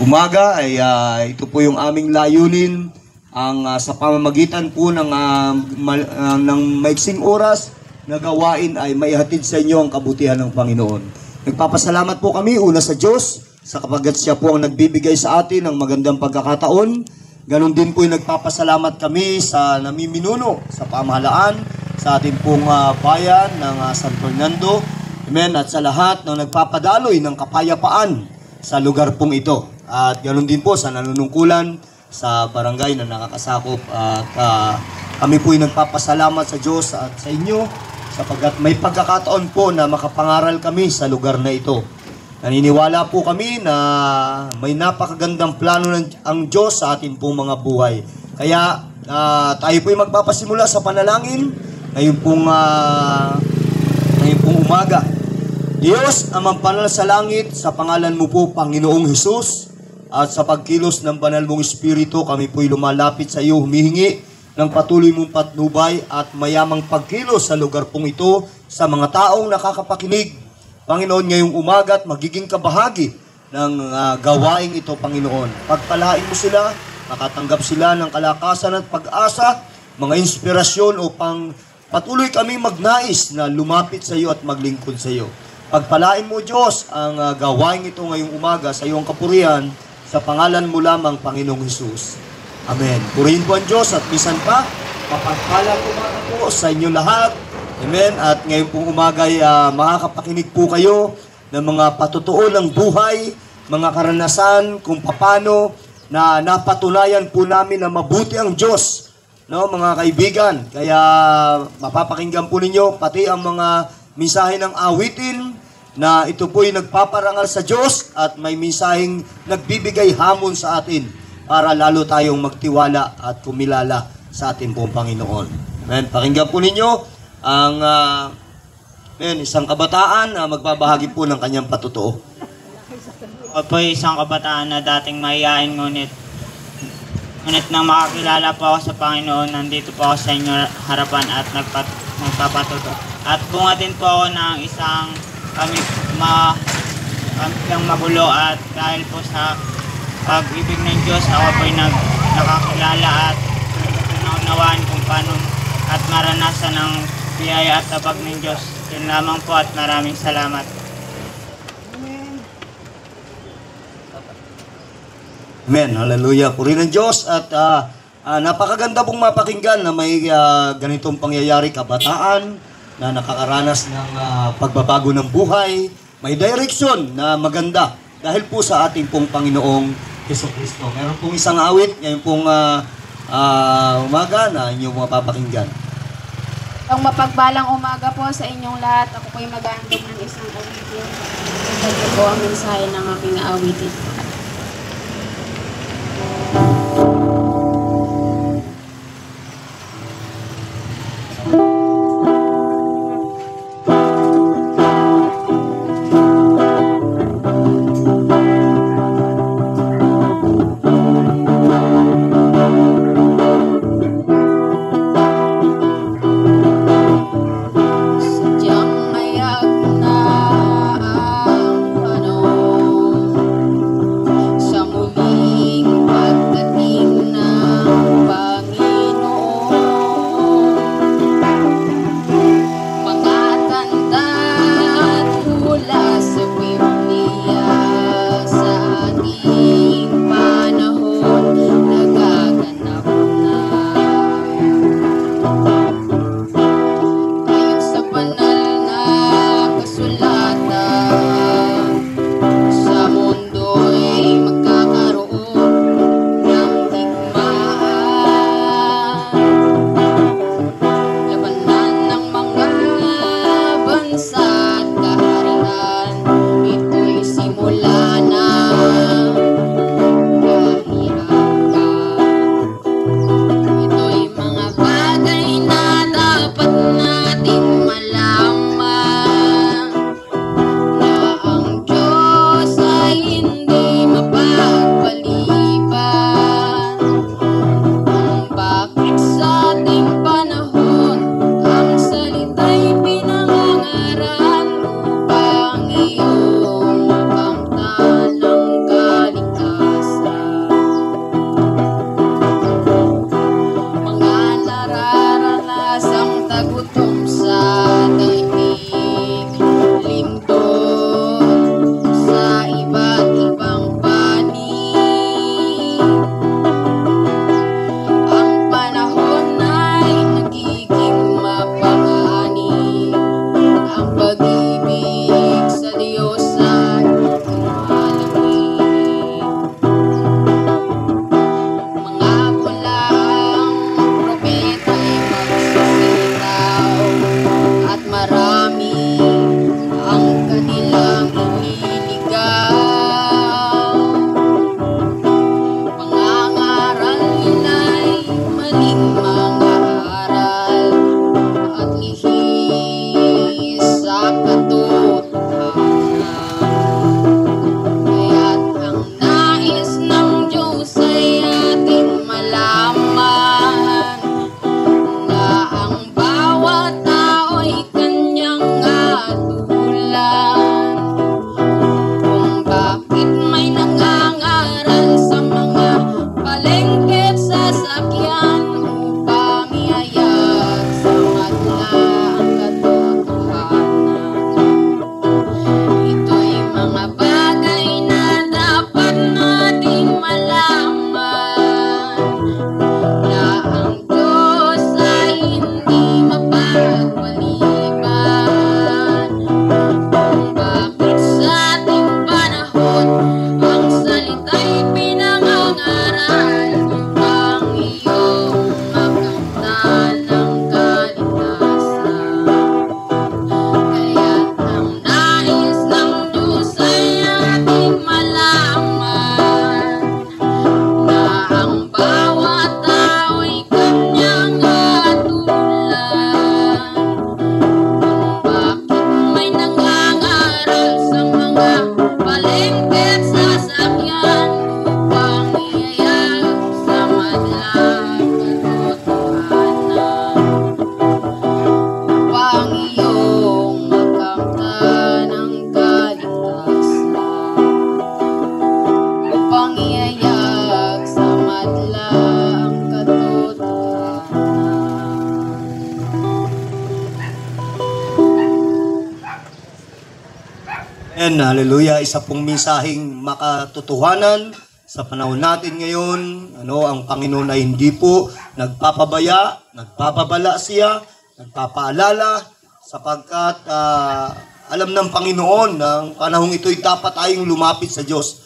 umaga ay ito po yung aming layunin sa pamamagitan po ng maiksing oras na gawain ay maihatid sa inyo ang kabutihan ng Panginoon. Nagpapasalamat po kami una sa Diyos sa kapagkat siya po ang nagbibigay sa atin ng magandang pagkakataon. Ganon din po yung nagpapasalamat kami sa namiminuno sa pamahalaan sa ating pong bayan ng San Fernando. Amen. At sa lahat ng nagpapadaloy ng kapayapaan sa lugar pong ito. At ganoon din po sa nanunungkulan sa barangay na nakakasakop. At kami po ay nagpapasalamat sa Diyos at sa inyo sapagkat may pagkakataon po na makapangaral kami sa lugar na ito. Naniniwala po kami na may napakagandang plano ang Diyos sa ating pong mga buhay. Kaya tayo po ay magpapasimula sa panalangin ngayon pong umaga. Diyos, Amang Banal sa langit, sa pangalan mo po, Panginoong Hesus, at sa pagkilos ng banal mong Espiritu, kami po'y lumalapit sa iyo, humihingi ng patuloy mong patnubay at mayamang pagkilos sa lugar pong ito, sa mga taong nakakapakinig. Panginoon, ngayong umaga at magiging kabahagi ng gawaing ito, Panginoon. Pagpalain mo sila, makatanggap sila ng kalakasan at pag-asa, mga inspirasyon upang patuloy kami magnais na lumapit sa iyo at maglingkod sa iyo. Pagpalain mo, Diyos, ang gawain ito ngayong umaga sa iyong kapurihan, sa pangalan mo lamang, Panginoong Hesus. Amen. Purihin po ang Diyos at misan pa, mapagpalang umaga po sa inyo lahat. Amen. At ngayon pong umaga ay makakapakinig po kayo ng mga patutuo ng buhay, mga karanasan kung paano na napatunayan po namin na mabuti ang Diyos. No, mga kaibigan, kaya mapapakinggan po ninyo pati ang mga mensahe ng awitin na ito po'y nagpaparangal sa Diyos at may mensaheng nagbibigay hamon sa atin para lalo tayong magtiwala at kumilala sa ating pong Panginoon. Amen. Pakinggan po ninyo ang isang kabataan na magbabahagi po ng kanyang patutuo. Ako po isang kabataan na dating mahihain ngunit nang makakilala po ako sa Panginoon, nandito po ako sa inyong harapan at nagpapatuto. At bungatin po ako ng isang pamilyang magulo at dahil po sa pag-ibig ng Diyos, ako po ay nakakilala at naunawaan kung paano at maranasan ang biyaya at tabag ng Diyos. Yun lamang po at maraming salamat. Amen. Hallelujah. Purihin ng Diyos at napakaganda pong mapakinggan na may ganitong pangyayari, kabataan na nakakaranas ng pagbabago ng buhay, may direction na maganda dahil po sa ating pong Panginoong Jesucristo. Meron pong isang awit ngayon pong umaga na inyong mapapakinggan. Ang mapagbalang umaga po sa inyong lahat. Ako po'y mag-aandog ng isang awitin. Ito po ang mensahe ng aking awitin. And hallelujah, isa pong mensaheng makatotohanan sa panahon natin ngayon. Ang Panginoon ay hindi po nagpapabaya, nagpapabala siya, nagpapaalala, sapagkat alam ng Panginoon na ang panahong ito'y dapat tayong lumapit sa Diyos.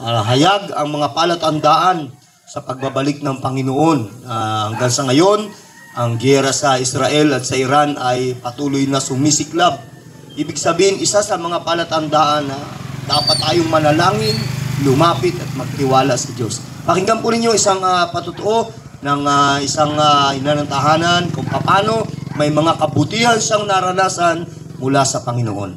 Hayag ang mga palatandaan sa pagbabalik ng Panginoon. Hanggang sa ngayon, ang giyera sa Israel at sa Iran ay patuloy na sumisiklab. Ibig sabihin, isa sa mga palatandaan na dapat tayong manalangin, lumapit at magtiwala sa Diyos. Pakinggan po ninyo isang patutuo ng isang ina ng tahanan kung paano may mga kabutihan siyang naranasan mula sa Panginoon.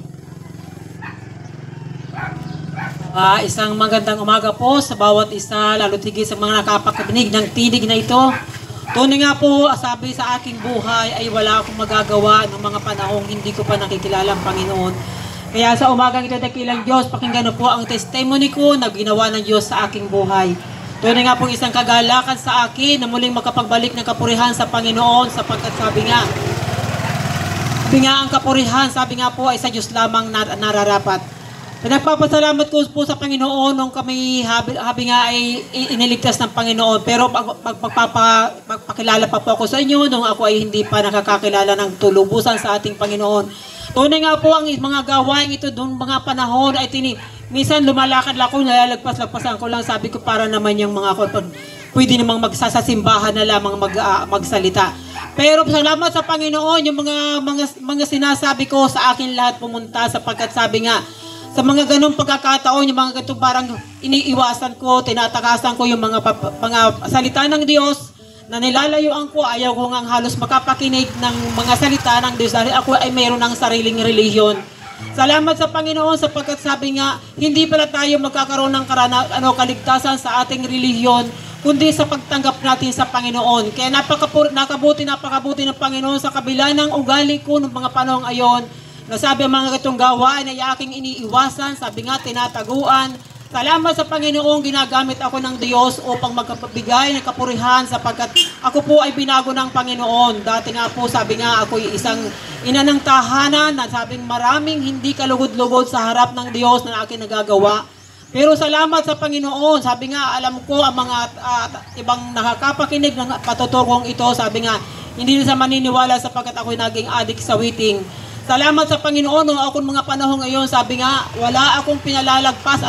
Isang magandang umaga po sa bawat isa, lalo tigil sa mga nakapakinig ng tinig na ito. Tunay nga po, sabi sa aking buhay ay wala akong magagawa ng mga panahong hindi ko pa nakikilala ang Panginoon. Kaya sa umagang ito, dakilang Diyos, pakinggan na po ang testimony ko na ginawa ng Diyos sa aking buhay. Tunay nga po isang kagalakan sa akin na muling makapagbalik ng kapurihan sa Panginoon, sapagkat sabi nga ang kapurihan, sabi nga po ay sa Diyos lamang nararapat. Nagpapasalamat ko po sa Panginoon nung kami habi nga ay iniligtas ng Panginoon. Pero pagpapakilala pa po ako sa inyo nung ako ay hindi pa nakakakilala ng tulubusan sa ating Panginoon. Tunay nga po ang mga gawain ito doon mga panahon ay minsan lumalakad ako, nalalagpas-lagpasan ko lang, sabi ko para naman yung mga pwede namang magsasasimbahan na lamang magsalita. Pero salamat sa Panginoon yung mga sinasabi ko sa akin lahat pumunta, sapagkat sabi nga sa mga ganong pagkakataon, yung mga ganitong parang iniiwasan ko, tinatakasan ko yung mga salita ng Diyos na nilalayuan ko. Ayaw ko nga halos makapakinig ng mga salita ng Diyos dahil ako ay mayroon ng sariling relihiyon. Salamat sa Panginoon sapagkat sabi nga, hindi pala tayo magkakaroon ng kaligtasan sa ating relihiyon, kundi sa pagtanggap natin sa Panginoon. Kaya napakabuti ng Panginoon sa kabila ng ugali ko ng mga panahong ayon. Nasabi ang mga itong gawain ay aking iniiwasan, sabi nga tinataguan. Salamat sa Panginoon, ginagamit ako ng Diyos upang magkabigay ng kapurihan sapagkat ako po ay binago ng Panginoon. Dati nga po sabi nga ako ay isang ina ng tahanan na sabing maraming hindi kalugod-lugod sa harap ng Diyos na aking nagagawa. Pero salamat sa Panginoon, sabi nga alam ko ang mga ibang nakakapakinig ng patutugong ito, sabi nga hindi na sa maniniwala sapagkat ako ay naging adik sa waiting. Salamat sa Panginoon, noong akong mga panahon ngayon, sabi nga, wala akong pinalalagpas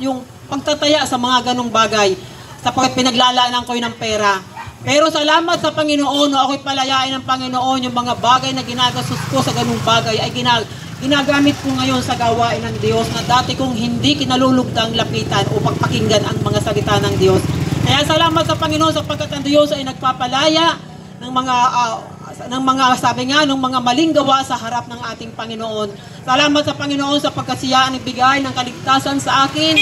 yung pagtataya sa mga ganong bagay, sapagkat pinaglalaanan ko yun ng pera. Pero salamat sa Panginoon, noong ako'y palayain ng Panginoon, yung mga bagay na ginagastos ko sa ganong bagay ay ginagamit ko ngayon sa gawain ng Diyos na dati kong hindi kinalulugdang lapitan upang pakinggan ang mga salita ng Diyos. Kaya salamat sa Panginoon sapagkat ang Diyos ay nagpapalaya ng mga sabi nga ng mga maling gawa sa harap ng ating Panginoon. Salamat sa Panginoon sapagkat siya ang nagbigay ng kaligtasan sa akin.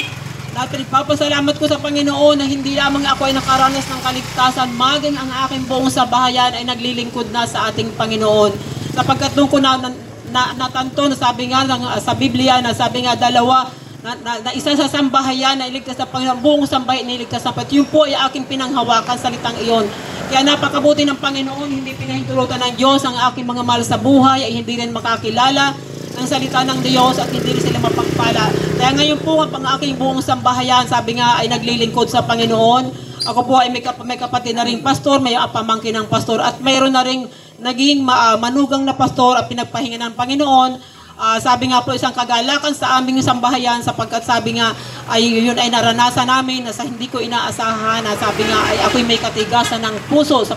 Dahil nagpapasalamat ko sa Panginoon na hindi lamang ako ay nakaranas ng kaligtasan, maging ang aking buong sambahayan ay naglilingkod na sa ating Panginoon. Sapagkat nung ko natanto na sabi nga sa Biblia na sabi nga dalawa na isa sa sambahayan na iligtas sa Panginoon, buong sambahay na iligtas sa Panginoon. Yun po ay aking pinanghawakan salitang iyon. Kaya napakabuti ng Panginoon, hindi pinahintulutan ng Diyos ang aking mga mahal sa buhay ay hindi rin makakilala ng salita ng Diyos at hindi rin sila mapagpala. Kaya ngayon po ang aking buong sambahayan, sabi nga ay naglilingkod sa Panginoon. Ako po ay may kapatid na ring pastor, may pamangkin ng pastor at mayroon na ring naging manugang na pastor at pinagpahinga ng Panginoon. Sabi nga po isang kagalakan sa aming sambahayan sapagkat sabi nga ay yun ay naranasan namin na sa hindi ko inaasahan na sabi nga ay ako'y may katigasan ng puso sa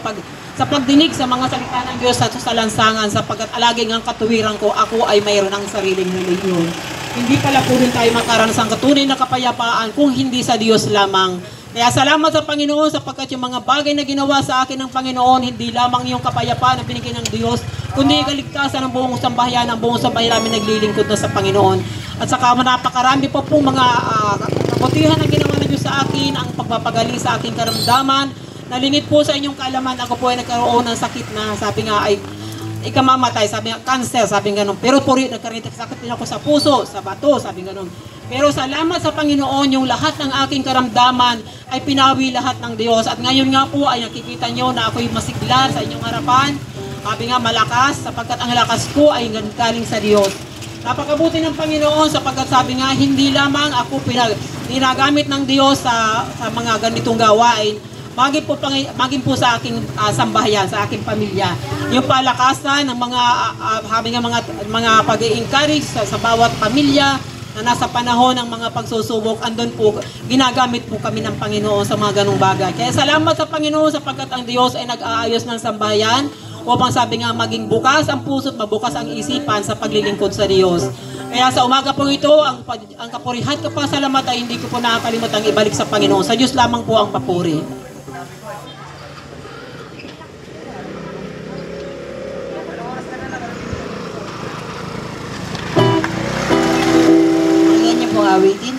pagdinig sa mga salita ng Diyos sa lansangan sapagkat alaging ang katuwiran ko ako ay mayroon ng sariling relihiyon. Hindi pala po rin tayo makaranas ng tunay na kapayapaan kung hindi sa Diyos lamang. Kaya salamat sa Panginoon sapagkat yung mga bagay na ginawa sa akin ng Panginoon, hindi lamang yung kapayapaan na binigay ng Diyos, kundi kaligtasan ng buong sambahayan, ng buong sambahayan namin naglilingkod na sa Panginoon. At saka napakarami pa po mga kabutihan na ginawa ng Diyos sa akin, ang pagpapagaling sa aking karamdaman. Nalingit po sa inyong kaalaman, ako po ay nagkaroon ng sakit na sabi nga ay ikamamatay, sabi nga cancer, sabi nga ganun. Pero po rin nagkaroon sakit din ako sa puso, sa bato, sabi nga ganun. Pero salamat sa Panginoon, yung lahat ng aking karamdaman ay pinawi lahat ng Diyos. At ngayon nga po ay nakikita nyo na ako'y masigla sa inyong harapan. Sabi nga malakas, sapagkat ang lakas ko ay galing sa Diyos. Napakabuti ng Panginoon sapagkat sabi nga, hindi lamang ako ginagamit ng Diyos sa mga ganitong gawain, maging po sa aking sambahayan, sa aking pamilya. Yung palakasan ng mga pag-i-encourage sa bawat pamilya na nasa panahon ng mga pagsusubok, andun po, ginagamit po kami ng Panginoon sa mga ganong bagay. Kaya salamat sa Panginoon sapagkat ang Diyos ay nag-aayos ng sambahayan upang sabi nga maging bukas ang puso't mabukas ang isipan sa paglilingkod sa Diyos. Kaya sa umaga po ito, ang kapurihan ko pa salamat ay hindi ko po nakakalimutang ibalik sa Panginoon. Sa Diyos lamang po ang papuri. Pong awitin.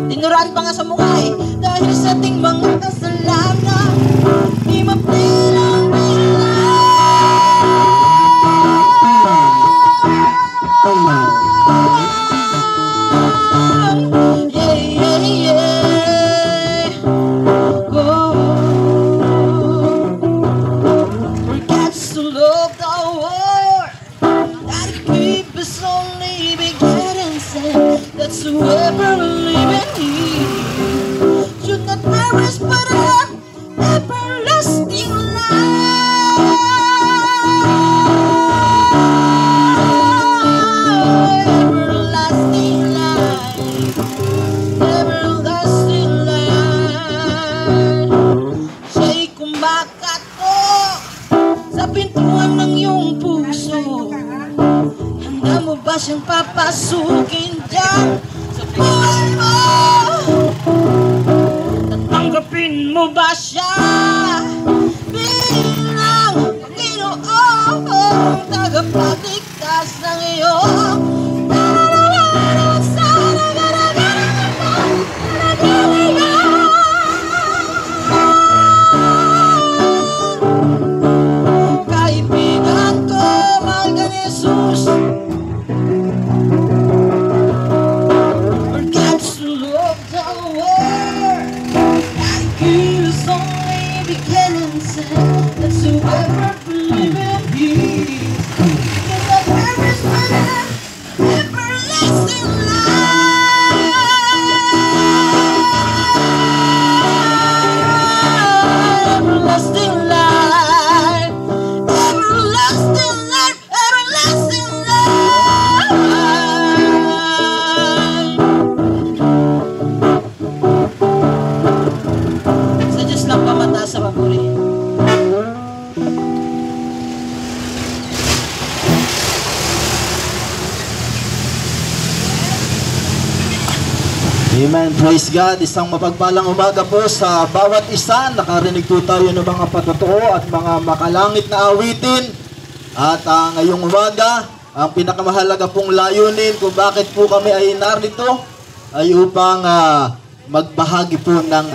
Tinuraan pa nga sa mukha eh, dahil sa ating mga kasalanan, di mapilang bilang. Yeah, yeah, yeah. Oh, for God so loved the world that He gave His only begotten Son, that's whoever believes in Him should not perish but have everlasting life. Everlasting life. Everlasting life. Siya'y kumakatok sa pintuan ng iyong puso. Handa mo ba siyang papasukin dyan sa buhay mo? Tatanggapin mo ba siya bilang Panginoong tagapagligtas ng iyong nalalaman sa nagaragarang nagaligaw? Kaibigan ko, mahal ka ni Jesus. For God so loved the world that He His only begotten Son, that whoever believes in Him cannot perish but have everlasting life. Everlasting life. Everlasting life. Everlasting life. Sa Diyos lang pamataas sa papuri. Amen. Praise God. Isang mapagpalang umaga po sa bawat isa. Nakarinig po tayo ng mga patotoo at mga makalangit na awitin. At ngayong umaga, Ang pinakamahalaga pong layunin kung bakit po kami ay narito ay upang magbahagi po ng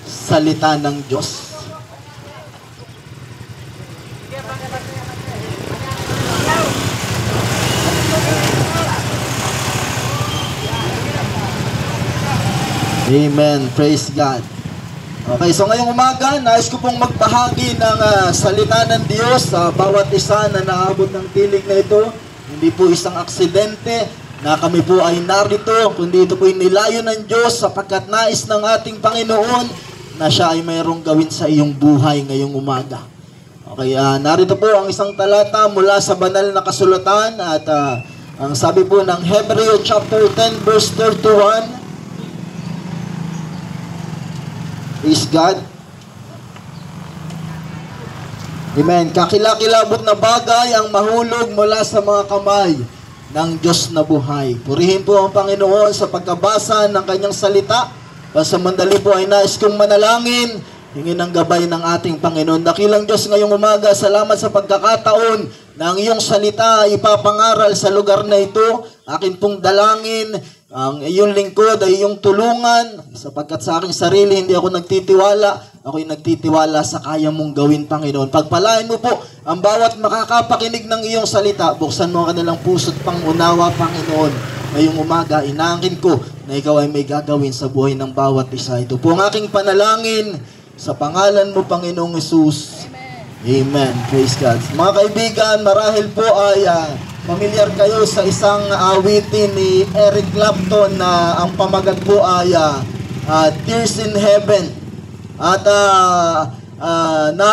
salita ng Diyos. Amen. Praise God. Okay, so ngayong umaga, nais ko pong magbahagi ng salita ng Diyos sa bawat isa na naabot ng tinig na ito. Hindi po isang aksidente na kami po ay narito, kundi ito po yung nilayo ng Diyos sapagkat nais ng ating Panginoon na siya ay mayroong gawin sa iyong buhay ngayong umaga. Okay, narito po ang isang talata mula sa banal na kasulatan at ang sabi po ng Hebreo chapter 10 verse 31. Praise God. Amen. Kakilakilabot na bagay ang mahulog mula sa mga kamay ng Diyos na buhay. Purihin po ang Panginoon sa pagkabasa ng kanyang salita. Pasamandali po ay nais kong manalangin, hingin ang gabay ng ating Panginoon. Dakilang Diyos ngayong umaga, salamat sa pagkakataon na ang iyong salita ay ipapangaral sa lugar na ito. Akin pong dalangin, ang iyong lingkod ay iyong tulungan, sapagkat sa aking sarili hindi ako nagtitiwala, ako'y nagtitiwala sa kaya mong gawin, Panginoon. Pagpalain mo po ang bawat makakapakinig ng iyong salita. Buksan mo ang kanilang puso't pangunawa, Panginoon. Ngayong umaga, inaangkin ko na ikaw ay may gagawin sa buhay ng bawat isa. Ito po ang aking panalangin sa pangalan mo, Panginoong Hesus. Amen. Praise God. Mga kaibigan, marahil po ay familiar kayo sa isang awitin ni Eric Clapton na ang pamagat po ay Tears in Heaven. At na